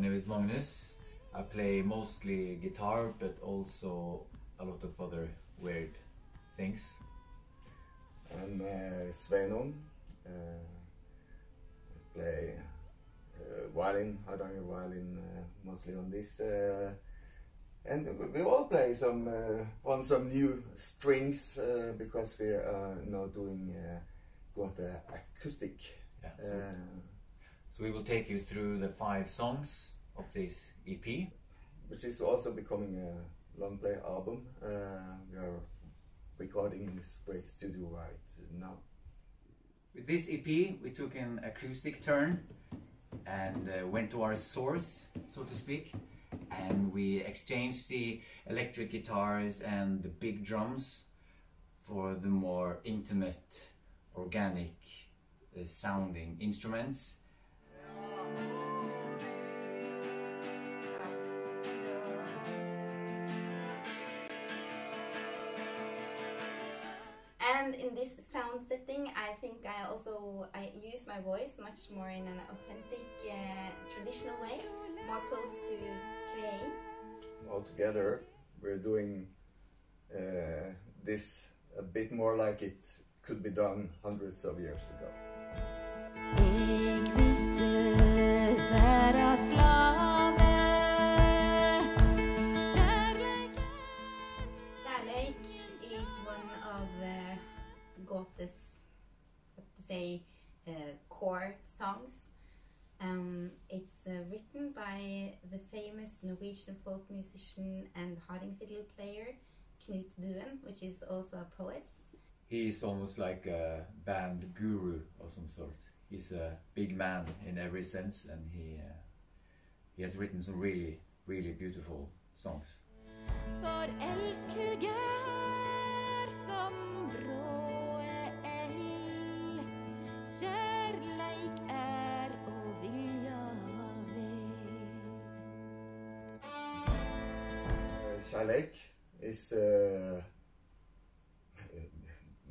name is Magnus. I play mostly guitar, but also a lot of other weird things. I'm Sveinung. I play violin, hardanger violin, mostly on this. And we all play some on some new strings because we are now doing Gåte acoustic. Yeah, so we will take you through the 5 songs of this EP, which is also becoming a long play album. We are recording in this great studio right now. With this EP we took an acoustic turn and went to our source, so to speak, and we exchanged the electric guitars and the big drums for the more intimate, organic sounding instruments. And in this sound setting, I think I use my voice much more in an authentic, traditional way, more close to playing. Altogether, we're doing this a bit more like it could be done hundreds of years ago. Gåte's, what to say, core songs. It's written by the famous Norwegian folk musician and harding fiddle player Gunnhild, which is also a poet. He is almost like a band guru of some sort. He's a big man in every sense, and he has written some really, really beautiful songs. For elskhuger som bråe eld, kjærleik og vilja vel. Kjærleik is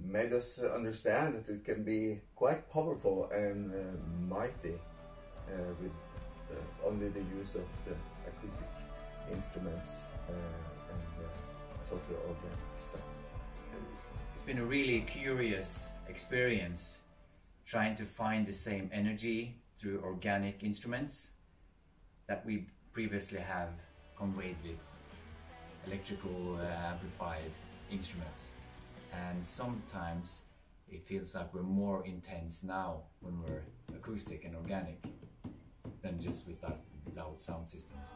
made us understand that it can be quite powerful and mighty with only the use of the acoustic instruments and totally organic. So. It's been a really curious experience trying to find the same energy through organic instruments that we previously have conveyed with electrical amplified instruments. And sometimes it feels like we're more intense now when we're acoustic and organic than just with that loud sound systems.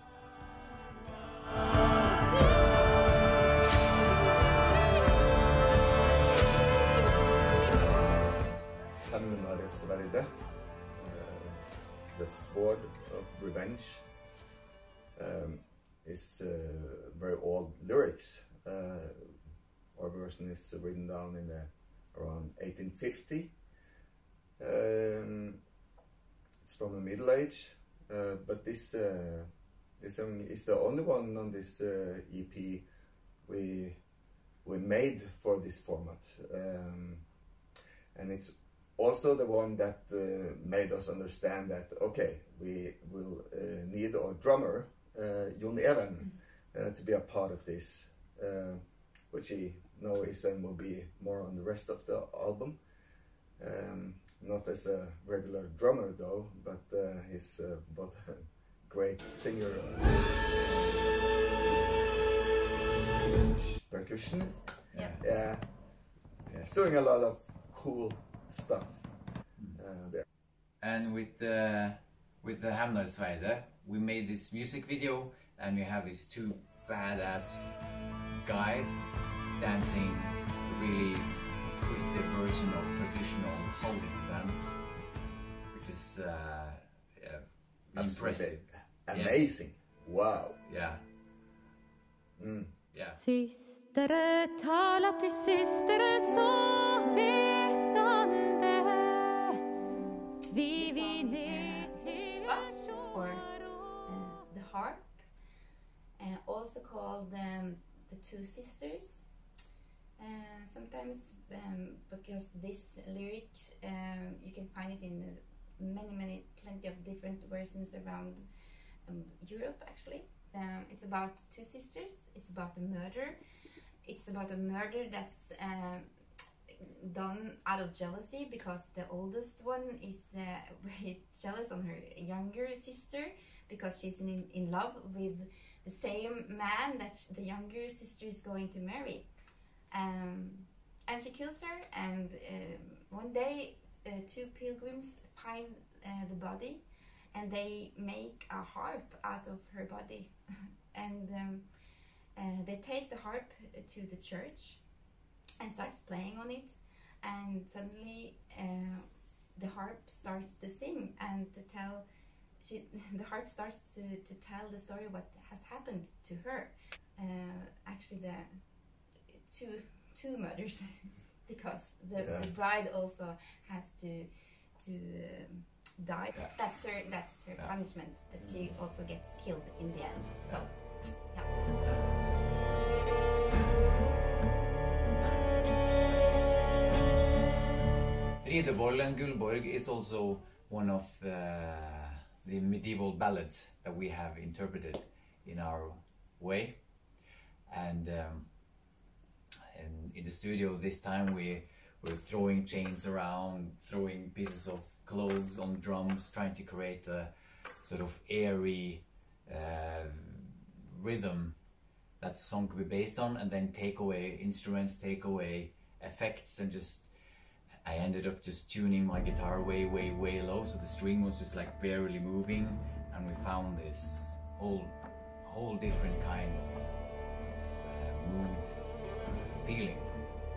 The sword of revenge is very old lyrics. Our version is written down in around 1850. It's from the Middle Age, but this song is the only one on this EP we made for this format, and it's also the one that made us understand that okay, we will need our drummer Jon Even to be a part of this, which he now is and will be more on the rest of the album. Not as a regular drummer though, but he's both a great singer and percussionist. Yeah. Yes. Doing a lot of cool stuff there. And with the Hamnarsveide, we made this music video, and we have these 2 badass guys dancing a really twisted version of traditional holding dance, which is impressive. Amazing. Yes. Wow. Yeah. Yeah. Systere tala til systere så vesande. Vi ned til or the harp, also called the 2 sisters. Sometimes because this lyric you can find it in plenty of different versions around Europe actually. It's about two sisters. It's about a murder. It's about a murder that's done out of jealousy, because the oldest one is very jealous on her younger sister, because she's in love with the same man that the younger sister is going to marry. And she kills her, and one day two pilgrims find the body, and they make a harp out of her body. And they take the harp to the church and starts playing on it, and suddenly the harp starts to sing and to tell. The harp starts to tell the story of what has happened to her. Actually, the two murders, because the bride also has to die. Yeah. That's her punishment, that she also gets killed in the end. So, yeah. Riddervoll and Gullborg is also one of the medieval ballads that we have interpreted in our way, and in the studio this time we're throwing chains around, throwing pieces of clothes on drums, trying to create a sort of airy rhythm that the song could be based on, and then take away instruments, take away effects, and just I ended up just tuning my guitar way low, so the string was just like barely moving, and we found this whole different kind of mood feeling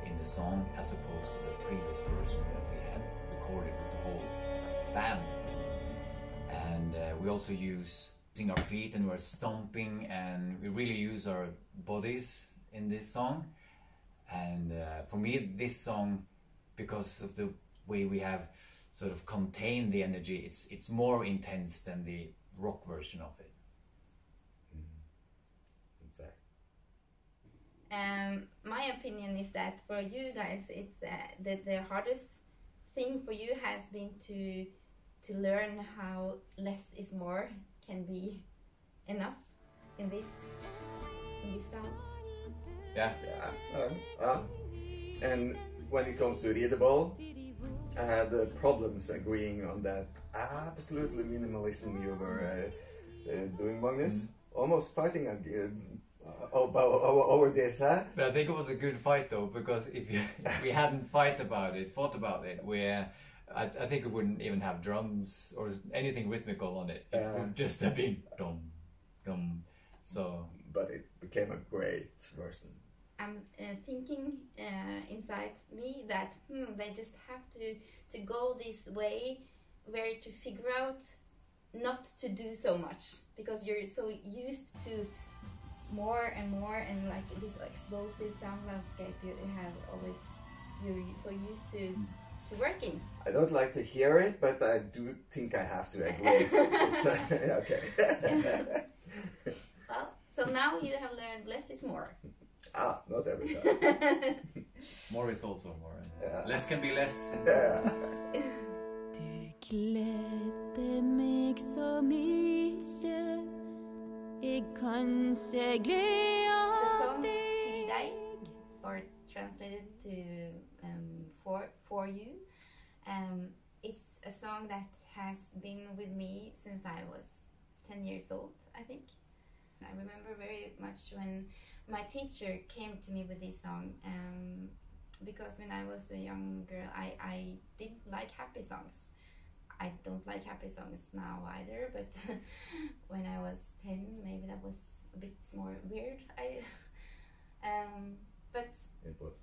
in the song, as opposed to the previous version that we had recorded with the whole band. And we also use our feet, and we're stomping, and we really use our bodies in this song. And for me, this song, because of the way we have sort of contained the energy, it's more intense than the rock version of it. In fact. My opinion is that for you guys, it's the hardest thing for you has been to learn how less is more can be enough in this sound. Yeah. And when it comes to Riddervoll, I had problems agreeing on that absolutely minimalism you were doing, Magnus. Almost fighting over this, huh? But I think it was a good fight though, because if we hadn't thought about it, I think it wouldn't even have drums or anything rhythmical on it. It would just have been dum dum. So. But it became a great version. I'm thinking inside me that they just have to go this way, where to figure out not to do so much, because you're so used to more and more, and like this explosive sound landscape you have always, you're so used to working. I don't like to hear it, but I do think I have to agree. Okay. Well, so now you have learned less is more. Not every time. More is also more. Yeah. Less can be less. Du gledde meg så mye, jeg kanskje The gleder song Til deg. deg, or translated to for you, is a song that has been with me since I was 10 years old, I think. I remember very much when my teacher came to me with this song, because when I was a young girl, I didn't like happy songs. I don't like happy songs now either, but when I was 10, maybe that was a bit more weird. But It was.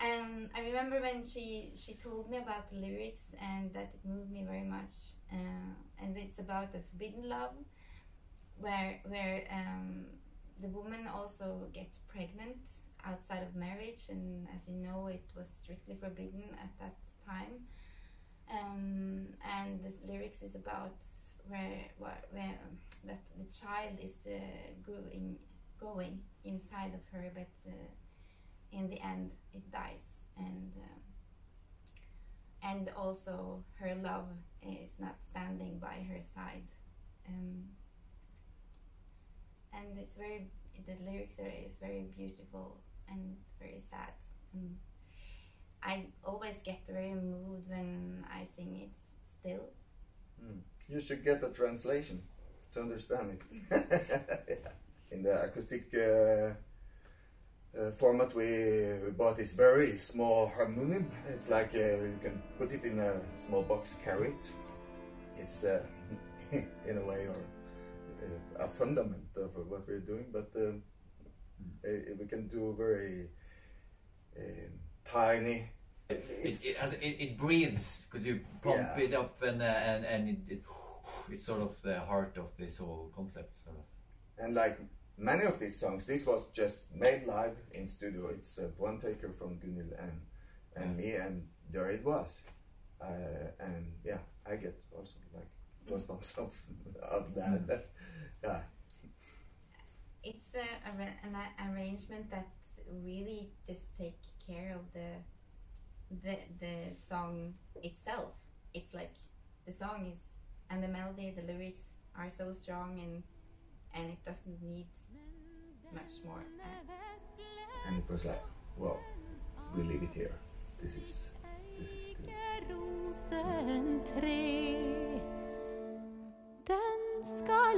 I remember when she told me about the lyrics, and that it moved me very much. And it's about a forbidden love, where the woman also gets pregnant outside of marriage, and as you know, it was strictly forbidden at that time. And the lyrics is about where that the child is growing inside of her, but in the end it dies, and also her love is not standing by her side and it's the lyrics is very beautiful and very sad. I always get very moved when I sing it still. You should get a translation to understand it. Yeah. In the acoustic format, we bought this very small harmonium. It's like you can put it in a small box, carry it. It's in a way or a fundament of what we're doing, but we can do very tiny. It breathes because you pump it up and it's sort of the heart of this whole concept. Sort of. And like many of these songs, this was just made live in studio. It's a one taker from Gunnhild and me, and there it was. And yeah, I get also like goosebumps of that. Yeah. It's an arrangement that really just take care of the song itself. It's like the song is, and the melody, the lyrics are so strong, and it doesn't need much more. And it was like, well, we leave it here. This is good. Den skal